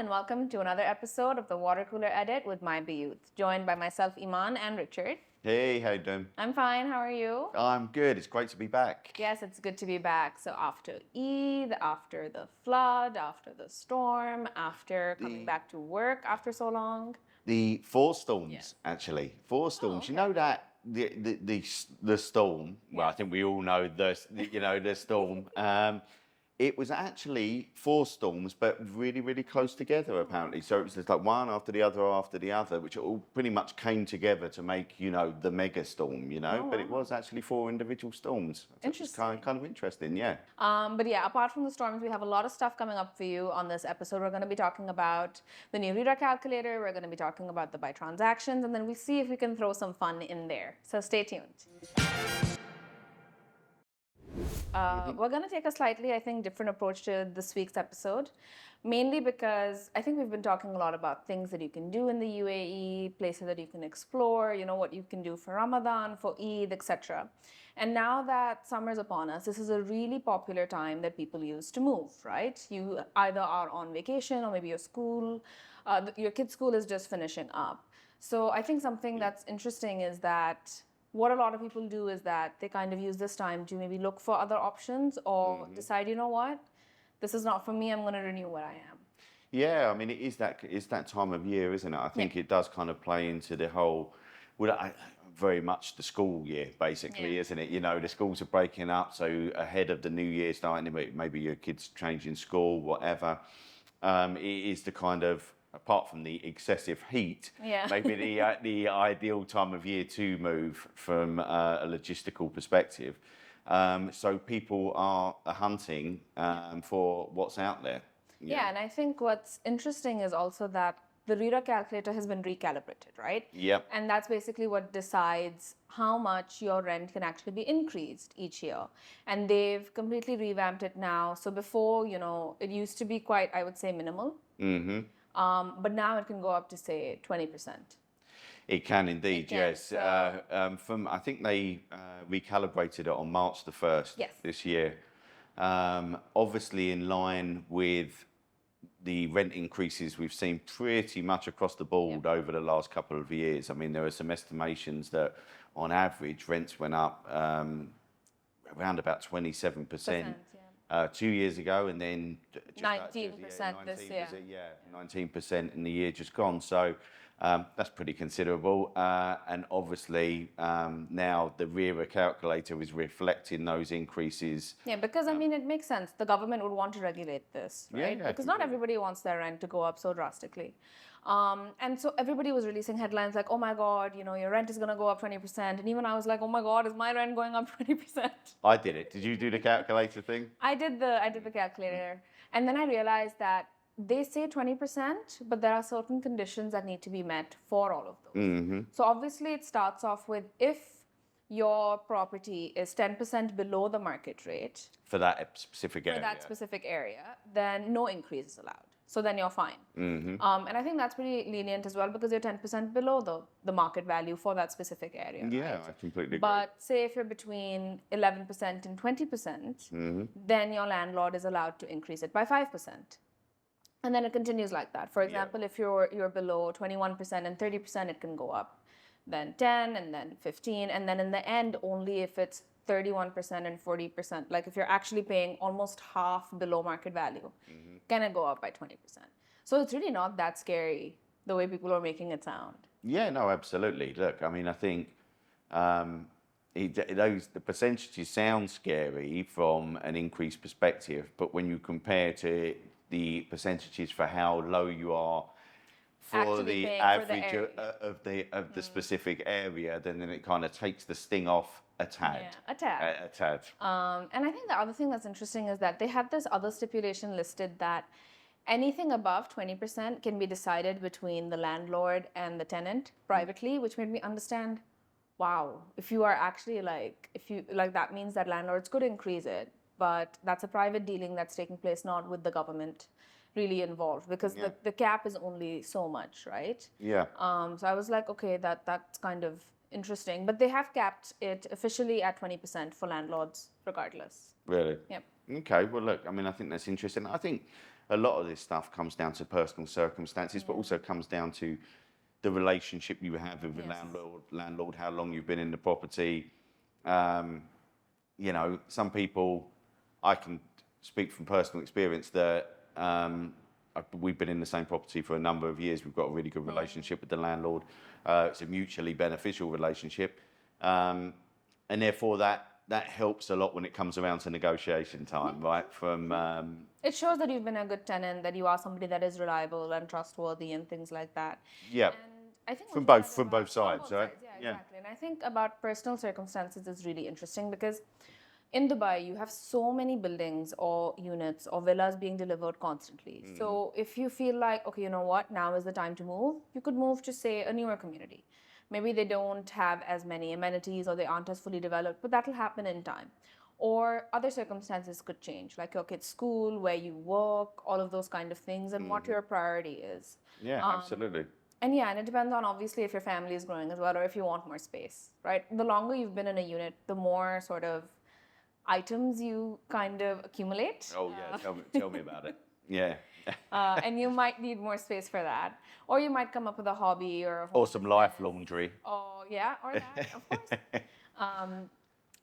And welcome to another episode of the Water Cooler Edit with mybayut, joined by myself, Eman and Richard. Hey, how you doing? I'm fine. How are you? I'm good. It's great to be back. Yes, it's good to be back. So after Eid, after the flood, after the storm, after coming back to work after so long. The four storms, Yes. actually. Four storms. okay. You know that the storm. Well, I think we all know the storm. It was actually four storms, but really, really close together, apparently. So it was just like one after the other, which all pretty much came together to make, the mega storm, But it was actually four individual storms. Interesting. It's kind of interesting, yeah. But yeah, apart from the storms, we have a lot of stuff coming up for you on this episode. We're going to be talking about the new RERA calculator. We're going to be talking about the by transactions, and then we'll see if we can throw some fun in there. So stay tuned. We're going to take a slightly, I think, different approach to this week's episode, mainly because I think we've been talking a lot about things that you can do in the UAE, places that you can explore, what you can do for Ramadan, for Eid, etc. And now that summer's upon us, this is a really popular time that people use to move, right? You either are on vacation or maybe your kid's school is just finishing up. So I think something that's interesting is that what a lot of people do is that they kind of use this time to maybe look for other options or decide, this is not for me, I'm going to renew where I am. Yeah, I mean, it's that time of year, isn't it? I think it does kind of play into the whole, very much the school year, basically, isn't it? The schools are breaking up, so ahead of the new year starting, maybe your kids changing school, whatever. It is the kind of, apart from the excessive heat, maybe the ideal time of year to move from a logistical perspective. So people are hunting for what's out there. Yeah, and I think what's interesting is also that the RERA calculator has been recalibrated, right? Yep. And that's basically what decides how much your rent can actually be increased each year. And they've completely revamped it now. So before, it used to be quite, I would say, minimal. Mm-hmm. But now it can go up to, say, 20%. It can indeed, It can, yes. so- I think they recalibrated it on March the 1st this year. Obviously in line with the rent increases we've seen pretty much across the board over the last couple of years. I mean, there are some estimations that on average rents went up around about 27%. 2 years ago, and then 19% this year. 19% in the year just gone. So that's pretty considerable. And obviously now the RERA calculator is reflecting those increases. Yeah, because I mean, it makes sense. The government would want to regulate this, right? Yeah, because not everybody wants their rent to go up so drastically. And so everybody was releasing headlines like, oh my God, your rent is going to go up 20%. And even I was like, oh my God, is my rent going up 20%? I did it. Did you do the calculator thing? I did the calculator. And then I realized that they say 20%, but there are certain conditions that need to be met for all of those. Mm-hmm. So obviously it starts off with if your property is 10% below the market rate For that specific area. then no increase is allowed. So then you're fine. Mm-hmm. And I think that's pretty lenient as well because you're 10% below the market value for that specific area. Yeah, right? I completely agree. But say if you're between 11% and 20%, then your landlord is allowed to increase it by 5%. And then it continues like that. For example, if you're below 21% and 30%, it can go up. Then 10 and then 15. And then in the end, only if it's 31% and 40%, like if you're actually paying almost half below market value, can it go up by 20%? So it's really not that scary the way people are making it sound. Yeah, no, absolutely. Look, I mean, I think the percentages sound scary from an increased perspective, but when you compare to the percentages for how low you are for Actually the paying average for the of the specific area, then it kind of takes the sting off a tad. Yeah, a tad. A tad. And I think the other thing that's interesting is that they had this other stipulation listed that anything above 20% can be decided between the landlord and the tenant privately, which made me understand, wow, if you are actually that means that landlords could increase it, but that's a private dealing that's taking place, not with the government really involved, because the cap is only so much, right? Yeah. So I was like, okay, that's kind of interesting. But they have capped it officially at 20% for landlords regardless. Really? Yep. Okay, well, look, I mean, I think that's interesting. I think a lot of this stuff comes down to personal circumstances, but also comes down to the relationship you have with the landlord, how long you've been in the property. You know, some people, I can speak from personal experience that we've been in the same property for a number of years. We've got a really good relationship with the landlord. It's a mutually beneficial relationship. And therefore that helps a lot when it comes around to negotiation time, right? It shows that you've been a good tenant, that you are somebody that is reliable and trustworthy and things like that. Yeah. And I think From what you both said both about- sides, right? Yeah, exactly. And I think about personal circumstances is really interesting because in Dubai, you have so many buildings or units or villas being delivered constantly. So if you feel like, okay, you know what, now is the time to move, you could move to, say, a newer community. Maybe they don't have as many amenities or they aren't as fully developed, but that'll happen in time. Or other circumstances could change, like your kid's school, where you work, all of those kind of things, and what your priority is. Yeah, absolutely. And yeah, and it depends on obviously if your family is growing as well or if you want more space, right? The longer you've been in a unit, the more sort of items you kind of accumulate. Oh yeah, tell me about it. Yeah. And you might need more space for that. Or you might come up with a hobby or a home Or some life laundry. Oh, yeah, or that, of course.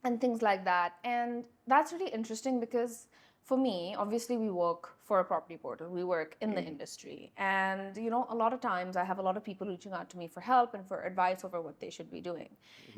And things like that. And that's really interesting because for me, obviously, we work for a property portal. We work in the industry. And, you know, a lot of times I have a lot of people reaching out to me for help and for advice over what they should be doing.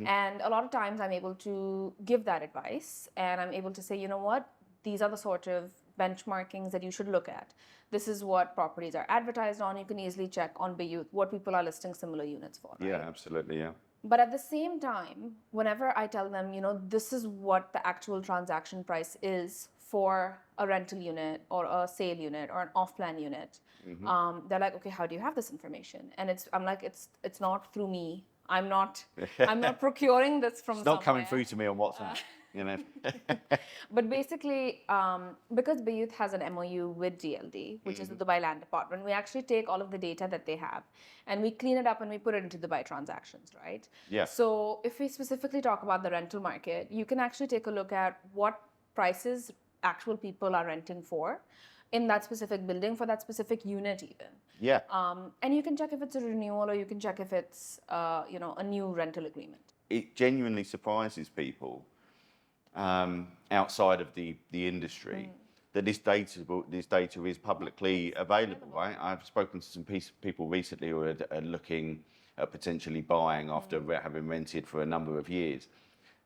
And a lot of times I'm able to give that advice and I'm able to say, you know what, these are the sort of benchmarkings that you should look at. This is what properties are advertised on. You can easily check on Bayut what people are listing similar units for. Right? Yeah, absolutely. Yeah. But at the same time, whenever I tell them, you know, this is what the actual transaction price is for a rental unit or a sale unit or an off-plan unit, they're like, okay, how do you have this information? And I'm like, it's not through me. I'm not procuring this from It's not coming somewhere. through to me on WhatsApp. You know. But basically, because Bayut has an MOU with DLD, which is the Dubai Land Department, we actually take all of the data that they have and we clean it up and we put it into Dubai transactions, right? Yeah. So if we specifically talk about the rental market, you can actually take a look at what prices actual people are renting for in that specific building for that specific unit even. Yeah. And you can check if it's a renewal or you can check if it's, you know, a new rental agreement. It genuinely surprises people outside of the industry that this data is publicly available, right? I've spoken to some people recently who are looking at potentially buying after having rented for a number of years.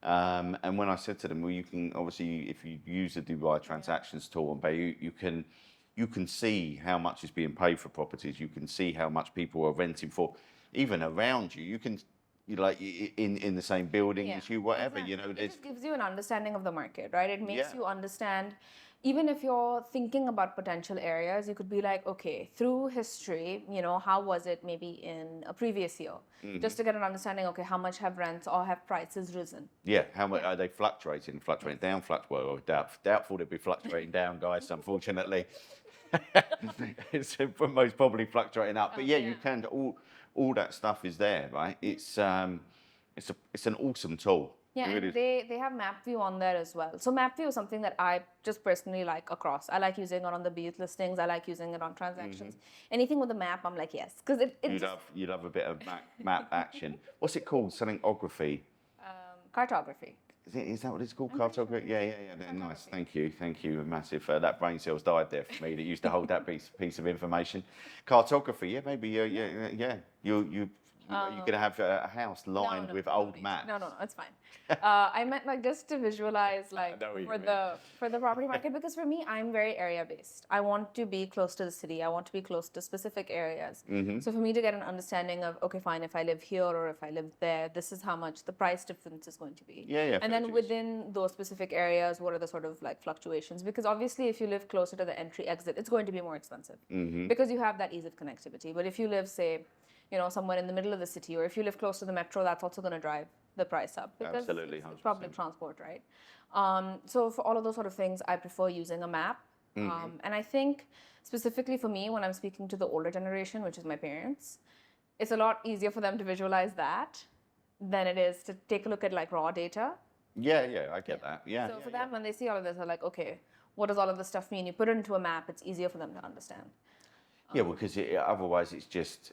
And when I said to them, well, you can obviously, if you use the Dubai transactions tool on Bayut, you can see how much is being paid for properties. You can see how much people are renting for, even around you. You can, like in the same building as you, whatever. Exactly. You know, it there's just gives you an understanding of the market, right? It makes Yeah. you understand. Even if you're thinking about potential areas, you could be like, okay, through history, you know, how was it maybe in a previous year? Just to get an understanding, okay, how much have rents or have prices risen? Yeah, how much are they fluctuating down, well, doubtful they'd be fluctuating down, guys, unfortunately. It's most probably fluctuating up. But yeah, you can, all that stuff is there, right? It's an awesome tool. Yeah, It really and is. they have MapView on there as well. So MapView is something that I just personally like across. I like using it on the Bayut listings. I like using it on transactions. Anything with a map, I'm like, yes. Because it You'd love a bit of map action. What's it called? Somethingography. cartography. Is that what it's called? Cartography? Yeah. Nice. Thank you. Massive. That brain cell's died there for me. That used to hold that piece of information. Cartography. Yeah, maybe. Yeah. You're gonna have a house lined with old maps. No, it's fine. I meant like just to visualize like know what you for the property market because for me I'm very area based. I want to be close to the city. I want to be close to specific areas. So for me to get an understanding of okay, fine, if I live here or if I live there, this is how much the price difference is going to be. Yeah. And then within those specific areas, what are the sort of like fluctuations? Because obviously, if you live closer to the entry exit, it's going to be more expensive because you have that ease of connectivity. But if you live, say, you know, somewhere in the middle of the city, or if you live close to the metro, that's also going to drive the price up because Absolutely, it's public transport, right? So for all of those sort of things, I prefer using a map. And I think specifically for me, when I'm speaking to the older generation, which is my parents, it's a lot easier for them to visualize that than it is to take a look at like raw data. Yeah, I get that. Yeah. So for them, when they see all of this, they're like, okay, what does all of this stuff mean? You put it into a map, it's easier for them to understand. Yeah, because otherwise it's just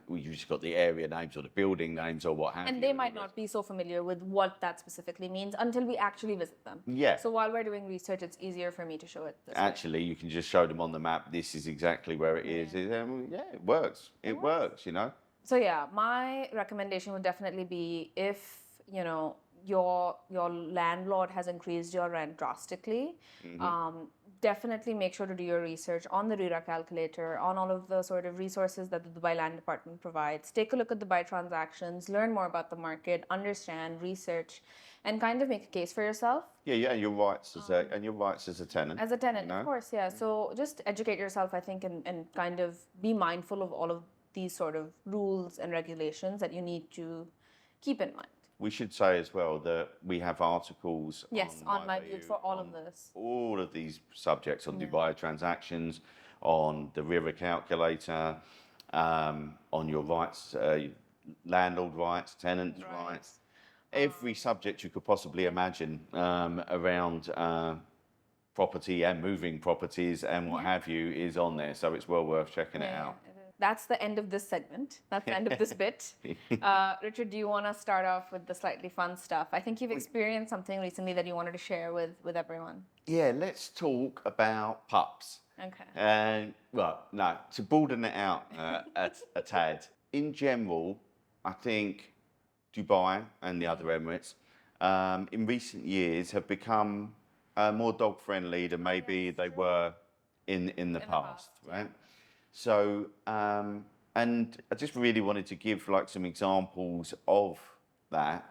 you just got the area names or the building names or what have you. And they might not be so familiar with what that specifically means until we actually visit them. Yeah. So while we're doing research, it's easier for me to show it this way. Actually, you can just show them on the map. This is exactly where it is. Yeah, it works. It works. You know. So yeah, my recommendation would definitely be if your landlord has increased your rent drastically. Definitely make sure to do your research on the RERA calculator, on all of the sort of resources that the Dubai Land Department provides. Take a look at Dubai transactions, learn more about the market, understand, research, and kind of make a case for yourself. Yeah, and your rights as a tenant. As a tenant, of course, yeah. So just educate yourself, I think, and kind of be mindful of all of these sort of rules and regulations that you need to keep in mind. We should say as well that we have articles on mybayut for all of this. All of these subjects on Dubai transactions, on the RERA calculator, on your rights, landlord rights, tenant rights, every subject you could possibly imagine around property and moving properties and what have you is on there. So it's well worth checking it out. That's the end of this segment. That's the end of this bit. Richard, do you want to start off with the slightly fun stuff? I think you've experienced something recently that you wanted to share with everyone. Yeah, let's talk about pups. Okay. To broaden it out a tad. In general, I think Dubai and the other Emirates in recent years have become more dog friendly than maybe they were in the past, right? So, and I just really wanted to give like some examples of that.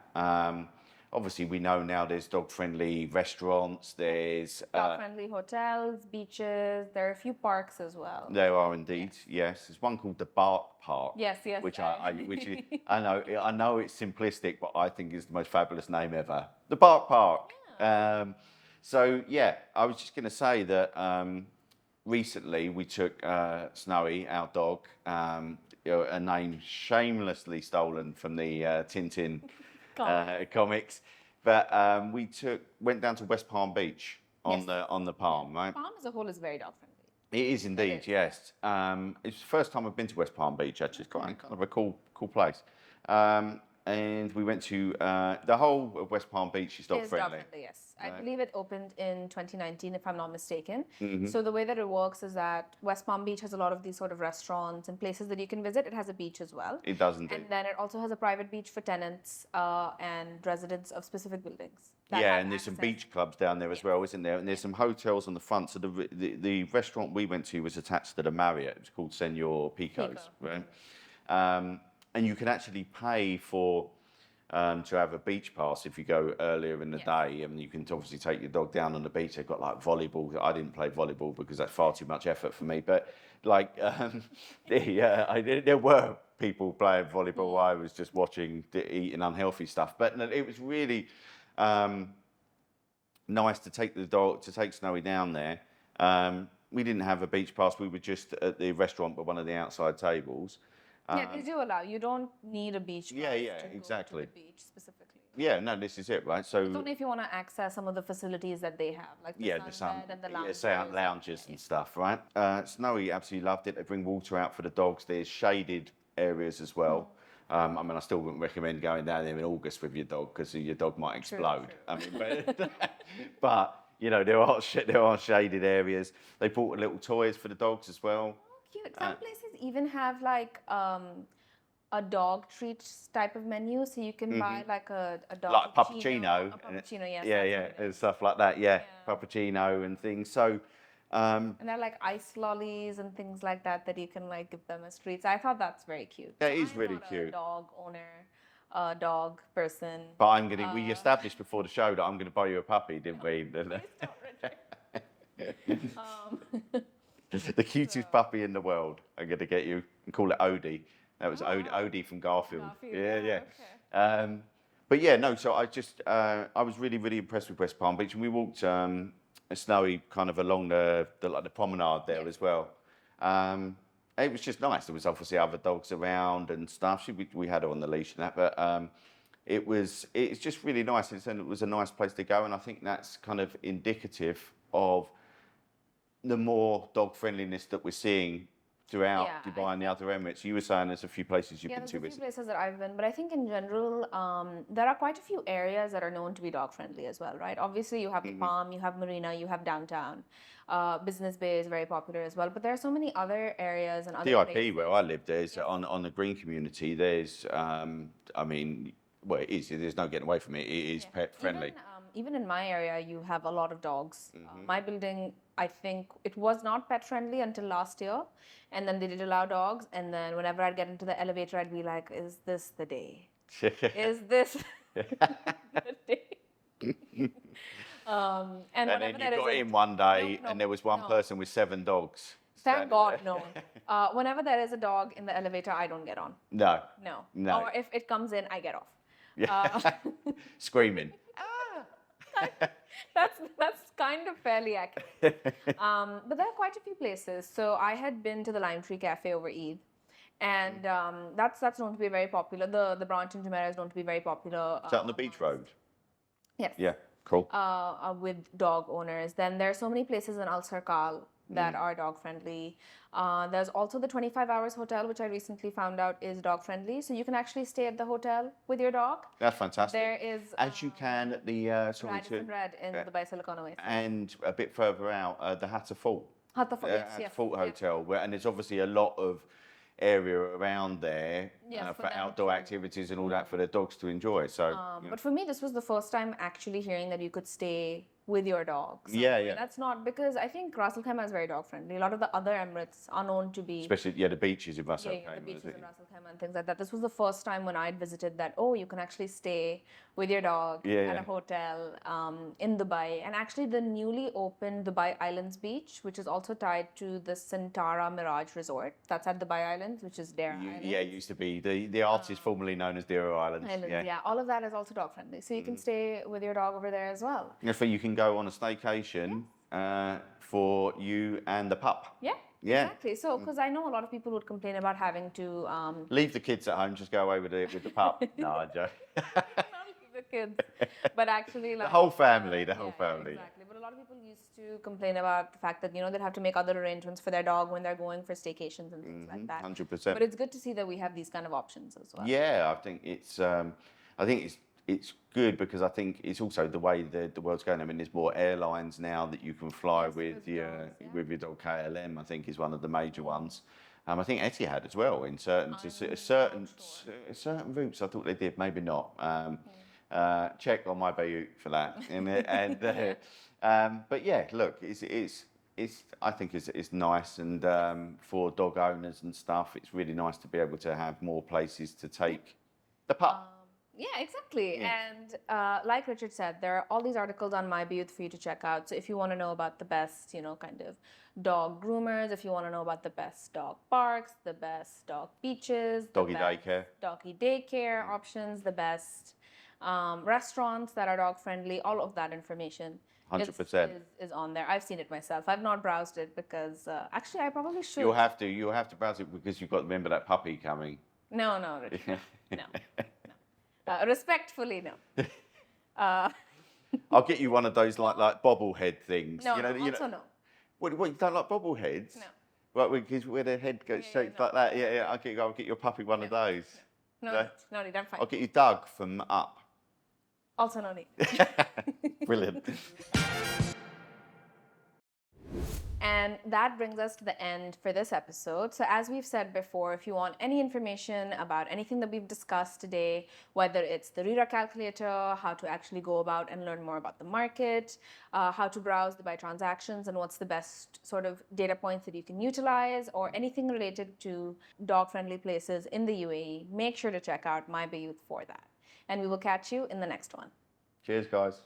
Obviously, we know now there's dog-friendly restaurants, there's dog-friendly hotels, beaches. There are a few parks as well. There are indeed, yes. There's one called the Bark Park. Yes. Which I know it's simplistic, but I think is the most fabulous name ever. The Bark Park. Yeah. I was just going to say that. Recently, we took Snowy, our dog, a name shamelessly stolen from the Tintin comics, but went down to West Palm Beach on the Palm, right? Palm as a whole is very dog friendly. It is indeed, yes. It's the first time I've been to West Palm Beach. Actually, it's kind of a cool place. And we went to the whole of West Palm Beach is dog friendly. Yes. I believe it opened in 2019, if I'm not mistaken. So the way that it works is that West Palm Beach has a lot of these sort of restaurants and places that you can visit. It has a beach as well. It does indeed. And then it also has a private beach for tenants and residents of specific buildings. And there's some beach clubs down there as well, isn't there? And there's some hotels on the front. So the restaurant we went to was attached to the Marriott. It was called Senor Pico's, right? And you can actually pay for to have a beach pass if you go earlier in the day. And you can obviously take your dog down on the beach. They've got like volleyball. I didn't play volleyball because that's far too much effort for me. But like there were people playing volleyball. I was just watching, eating unhealthy stuff. But it was really nice to take Snowy down there. We didn't have a beach pass. We were just at the restaurant by one of the outside tables. They do allow. You don't need a beach pass exactly. Go to the beach specifically. Yeah, no, this is it, right? So it's only if you want to access some of the facilities that they have, like the sunbed and the lounges. Lounges and stuff, right? Snowy absolutely loved it. They bring water out for the dogs. There's shaded areas as well. I still wouldn't recommend going down there in August with your dog because your dog might explode. True. But there are shaded areas. They bought little toys for the dogs as well. Cute. Some places even have like a dog treats type of menu, so you can buy like a dog like puppuccino. A puppuccino, yes. Yeah, and stuff like that. Yeah, puppuccino and things. So. And there are like ice lollies and things like that you can like give them as treats. I thought that's very cute. That is really cute. I'm not a dog owner, a dog person. But we established before the show that I'm going to buy you a puppy, didn't we? The cutest puppy in the world. I'm going to get you and call it Odie. That was Odie from Garfield. Yeah. Okay. But yeah, no. So I was really, really impressed with West Palm Beach, and we walked Snowy kind of along the promenade there as well. It was just nice. There was obviously other dogs around and stuff. We had her on the leash and that, but it's just really nice. And it was a nice place to go, and I think that's kind of indicative of the more dog friendliness that we're seeing throughout Yeah, Dubai and the other Emirates. You were saying there's a few places you've Yeah, been there's to a few recently. places that I've been, but I think in general, there are quite a few areas that are known to be dog friendly as well, right? Obviously, you have the Palm, you have Marina, you have downtown. Business Bay is very popular as well, but there are so many other areas and other DIP, places. where I live, there's on the green community. There's, I mean, well, it is. There's no getting away from it. It is pet friendly. Even in my area, you have a lot of dogs. My building, I think it was not pet friendly until last year, and then they did allow dogs. And then whenever I'd get into the elevator, I'd be like, "Is this the day? Is this the day?" And And whenever then you there is got a in one day, no, and there was one no. person with 7 dogs. Thank standing God, there. no. Whenever there is a dog in the elevator, I don't get on. No. No. No. Or if it comes in, I get off. Yeah. Screaming. That's kind of fairly accurate. But there are quite a few places. So I had been to the Lime Tree Cafe over Eid, and that's known to be very popular. The branch in Jumeirah is known to be very popular. Is that on the beach road? Yes. Yeah. Cool. With dog owners. Then there are so many places in Al Sarkal that are dog friendly. There's also the 25 Hours Hotel, which I recently found out is dog friendly. So you can actually stay at the hotel with your dog. That's fantastic. There is As you can at the Radisson Red in Dubai Silicon Oasis. and a bit further out, the Hatta Fort. Hatta Fort, yes, Hatta yes. Fort Hotel, and there's obviously a lot of area around there Yes, for for them outdoor activities and all that for the dogs to enjoy. So, But for me, this was the first time actually hearing that you could stay with your dog. Yeah. That's not because I think Ras Al Khaimah is very dog friendly. A lot of the other Emirates are known to be. Especially, the beaches in Ras Al The Khaimah, beaches in Ras Al Khaimah and things like that. This was the first time when I'd visited that, you can actually stay with your dog at a hotel in Dubai. And actually the newly opened Dubai Islands beach, which is also tied to the Santara Mirage Resort. That's at Dubai Islands, which is Dera Island. Yeah, it used to be the artist formerly known as Dera Islands. Yeah, all of that is also dog friendly. So you can stay with your dog over there as well. So you can go on a staycation for you and the pup. Yeah. Exactly. So, because I know a lot of people would complain about having to leave the kids at home, just go away with the pup. No, I joke. the kids, but actually, like The whole family. Exactly. But a lot of people used to complain about the fact that they'd have to make other arrangements for their dog when they're going for staycations and things like that. 100%. But it's good to see that we have these kind of options as well. Yeah, I think it's good because I think it's also the way the world's going. I mean, there's more airlines now that you can fly with your dog. KLM, I think, is one of the major ones. I think Etihad as well in certain routes. I thought they did, maybe not. Check on mybayut for that. But yeah, look, I think it's nice, and for dog owners and stuff, it's really nice to be able to have more places to take the pup. Yeah, exactly. And like Richard said, there are all these articles on mybayut for you to check out. So if you want to know about the best, kind of dog groomers, if you want to know about the best dog parks, the best dog beaches, Doggy daycare options, the best restaurants that are dog friendly, all of that information 100% is on there. I've seen it myself. I've not browsed it because actually I probably should. You'll have to browse it because you've got to remember that puppy coming. No, Richard. No. Respectfully, no. I'll get you one of those like bobblehead things. No, no. What, you don't like bobbleheads? No. Right, because where the head goes shaped like that. Yeah. I'll get your puppy one of those. No need. I'm fine. I'll get you Doug from Up. Also no need. Brilliant. And that brings us to the end for this episode. So as we've said before, if you want any information about anything that we've discussed today, whether it's the RERA calculator, how to actually go about and learn more about the market, how to browse the buy transactions and what's the best sort of data points that you can utilize, or anything related to dog-friendly places in the UAE, make sure to check out mybayut for that. And we will catch you in the next one. Cheers, guys.